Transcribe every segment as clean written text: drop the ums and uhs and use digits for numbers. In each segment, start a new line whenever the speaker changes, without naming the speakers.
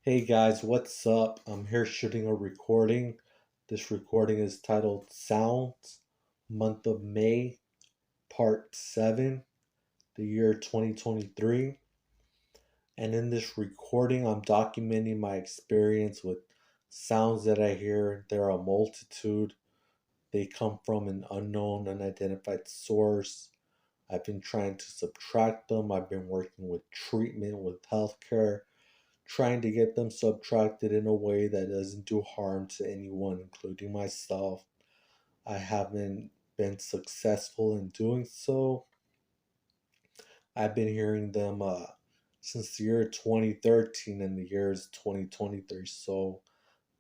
Hey guys, what's up? I'm here shooting a recording. This recording is titled Sounds, Month of May, Part 7, the year 2023. And in this recording, I'm documenting my experience with sounds that I hear. There are a multitude. They come from an unknown, unidentified source. I've been trying to subtract them. I've been working with treatment, with healthcare, trying to get them subtracted in a way that doesn't do harm to anyone, including myself. I haven't been successful in doing so. I've been hearing them since the year 2013 and the year is 2023. So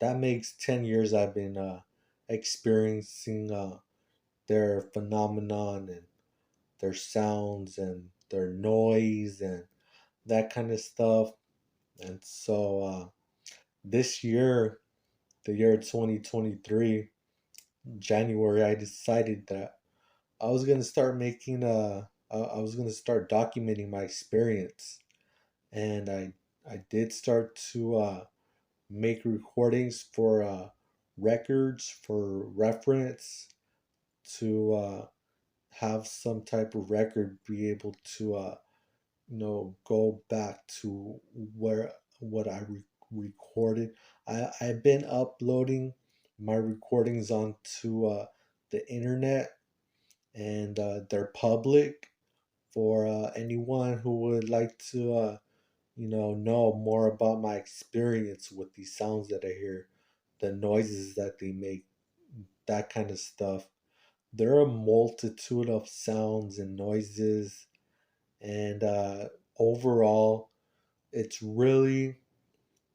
that makes 10 years I've been experiencing their phenomenon and their sounds and their noise and that kind of stuff. And so this year, the year 2023, January, I decided that I was gonna start making I was gonna start documenting my experience, and I did start to make recordings for records for reference to have some type of record, be able to go back to where what recorded. I've been uploading my recordings onto the internet, and they're public for anyone who would like to know more about my experience with these sounds that I hear, the noises that they make, that kind of stuff. There are a multitude of sounds and noises, and overall it's really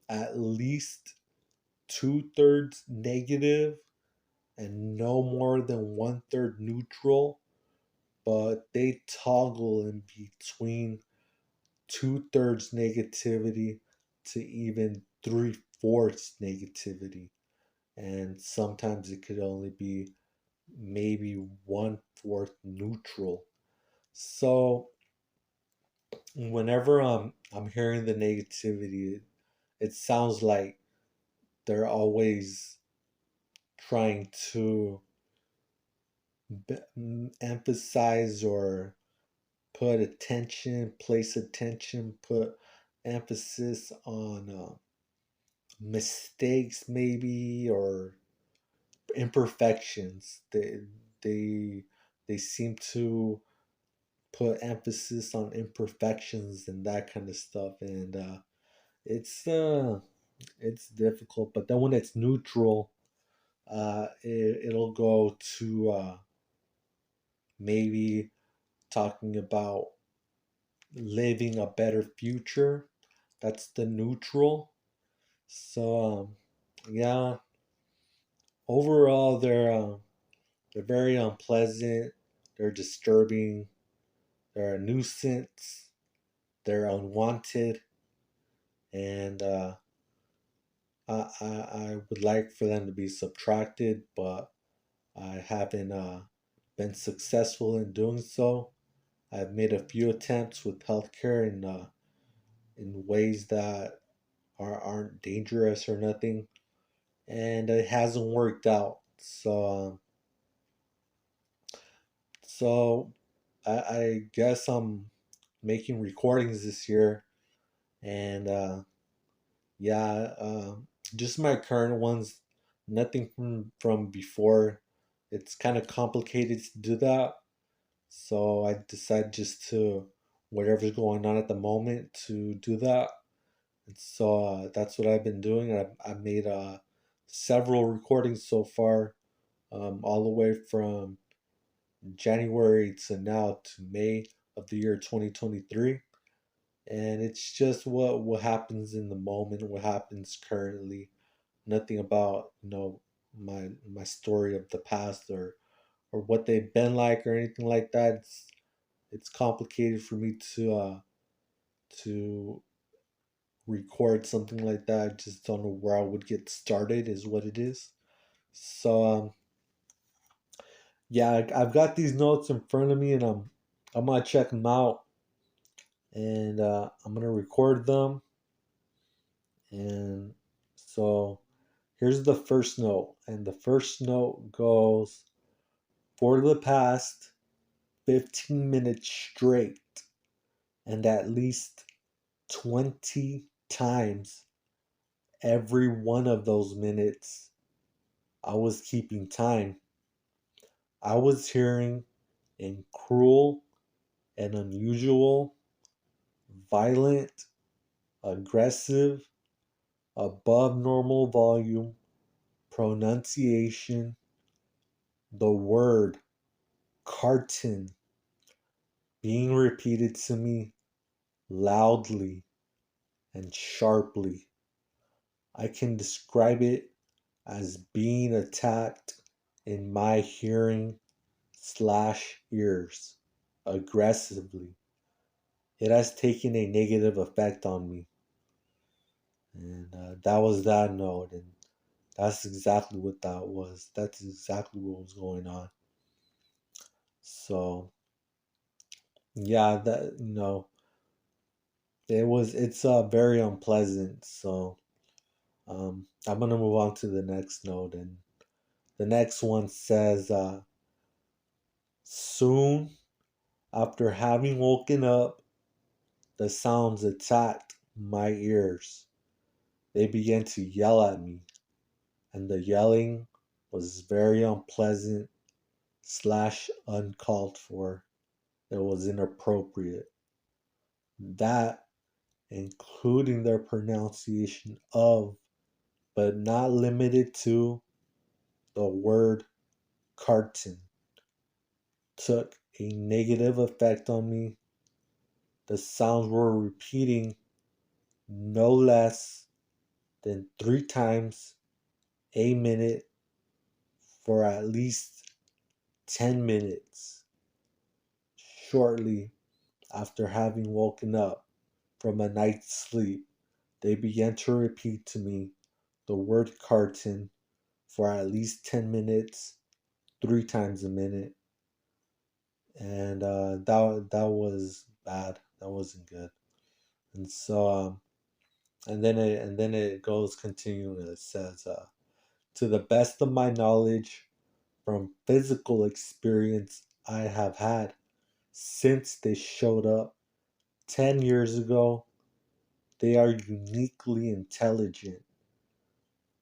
at least two-thirds negative and no more than one-third neutral, but they toggle in between two-thirds negativity to even three-fourths negativity. And sometimes it could only be maybe one-fourth neutral. So whenever I'm hearing the negativity, it sounds like they're always trying to emphasize or place attention, put emphasis on mistakes maybe or imperfections. They they seem to put emphasis on imperfections and that kind of stuff, and it's uh, it's difficult. But then when it's neutral, it'll go to maybe talking about living a better future. That's the neutral. So yeah, overall they're very unpleasant. They're disturbing. They're a nuisance. They're unwanted, and I would like for them to be subtracted, but I haven't been successful in doing so. I've made a few attempts with healthcare in ways that aren't dangerous or nothing, and it hasn't worked out. So I guess I'm making recordings this year, and yeah, just my current ones, nothing from before. It's kind of complicated to do that, so I decided just to whatever's going on at the moment to do that. And so that's what I've been doing. I made several recordings so far, all the way from January to now to May of the year 2023. And it's just what happens in the moment, what happens currently. Nothing about my story of the past or what they've been like or anything like that. It's complicated for me to record something like that. I just don't know where I would get started. Is what it is. So yeah, I've got these notes in front of me, and I'm gonna check them out, and I'm gonna record them, And so here's the first note. And the first note goes, for the past 15 minutes straight, and at least 20 times every one of those minutes, I was keeping time. I was hearing in cruel and unusual, violent, aggressive, above normal volume, pronunciation, the word carton being repeated to me loudly and sharply. I can describe it as being attacked in my hearing slash ears aggressively. It has taken a negative effect on me. And that was that note. And that's exactly what that was. That's exactly what was going on. So, yeah, that, it's very unpleasant. So, I'm going to move on to the next note. And the next one says, soon after having woken up, the sounds attacked my ears. They began to yell at me, and the yelling was very unpleasant slash uncalled for. It was inappropriate. That, including their pronunciation of, but not limited to, the word carton, took a negative effect on me. The sounds were repeating no less than 3 times a minute for at least 10 minutes shortly after having woken up from a night's sleep. They began to repeat to me the word carton for at least 10 minutes, 3 times a minute. And that was bad. That wasn't good. And so, and then it goes continuing. It says, to the best of my knowledge, from physical experience I have had since they showed up 10 years ago, they are uniquely intelligent.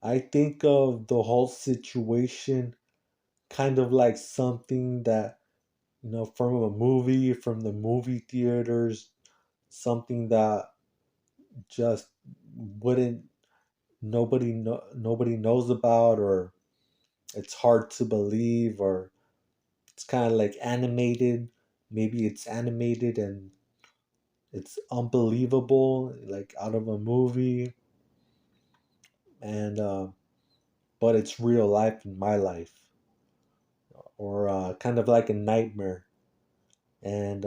I think of the whole situation kind of like something that, from a movie, from the movie theaters, something that just wouldn't nobody knows about, or it's hard to believe, or it's kind of like animated. Maybe it's animated and it's unbelievable, like out of a movie, and but it's real life in my life, or kind of like a nightmare. And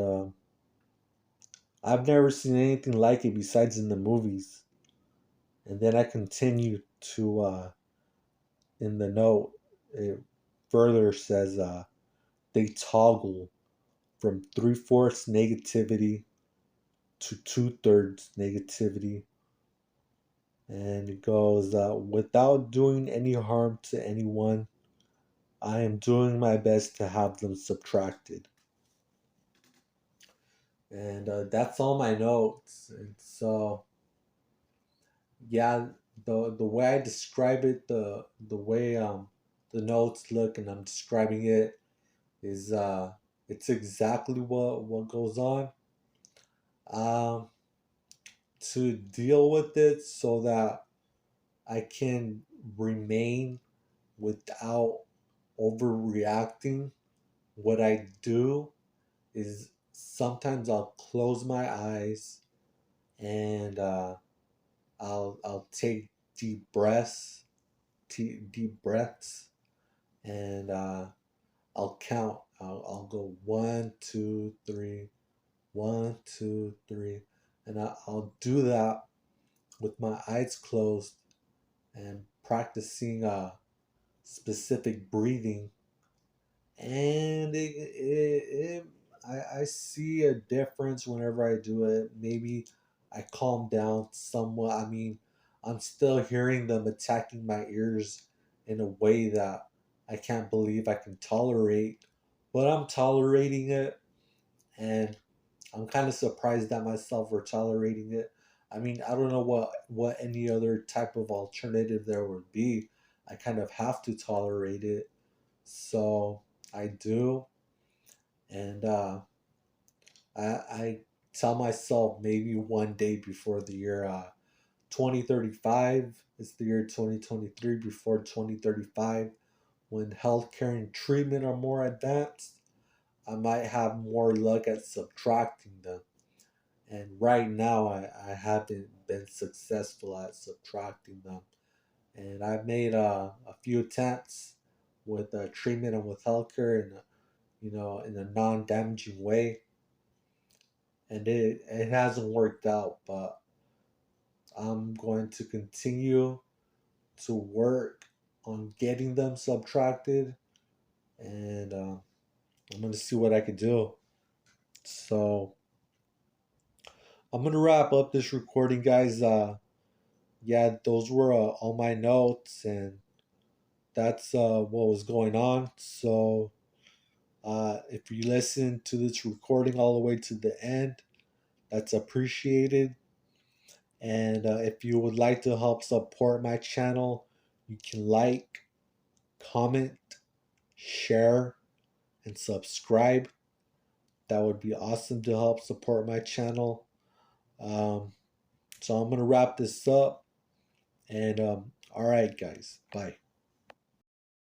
I've never seen anything like it besides in the movies. And then I continue to, in the note, it further says, they toggle from three-fourths negativity to two-thirds negativity. And it goes, without doing any harm to anyone, I am doing my best to have them subtracted. And that's all my notes. And so, yeah, the way I describe it, the way the notes look, and I'm describing it, is it's exactly what goes on. Um, to deal with it so that I can remain without overreacting. What I do is sometimes I'll close my eyes, and I'll take deep breaths, and I'll count. I'll go 1, 2, 3, 1, 2, 3, and I'll do that with my eyes closed and practicing specific breathing. And I see a difference whenever I do it. Maybe I calm down somewhat. I mean, I'm still hearing them attacking my ears in a way that I can't believe I can tolerate. But I'm tolerating it, and I'm kind of surprised at myself for tolerating it. I mean, I don't know what any other type of alternative there would be. I kind of have to tolerate it, so I do, and I tell myself maybe one day before the year 2035. It's the year 2023. Before 2035, when healthcare and treatment are more advanced, I might have more luck at subtracting them. And right now, I haven't been successful at subtracting them. And I've made a few attempts with treatment and with healthcare, in in a non-damaging way, and it hasn't worked out. But I'm going to continue to work on getting them subtracted, and I'm going to see what I can do. So I'm going to wrap up this recording, guys. Yeah, those were all my notes, and that's what was going on. So if you listen to this recording all the way to the end, that's appreciated. And if you would like to help support my channel, you can like, comment, share, and subscribe. That would be awesome to help support my channel. Um, so I'm going to wrap this up. And all right, guys, bye.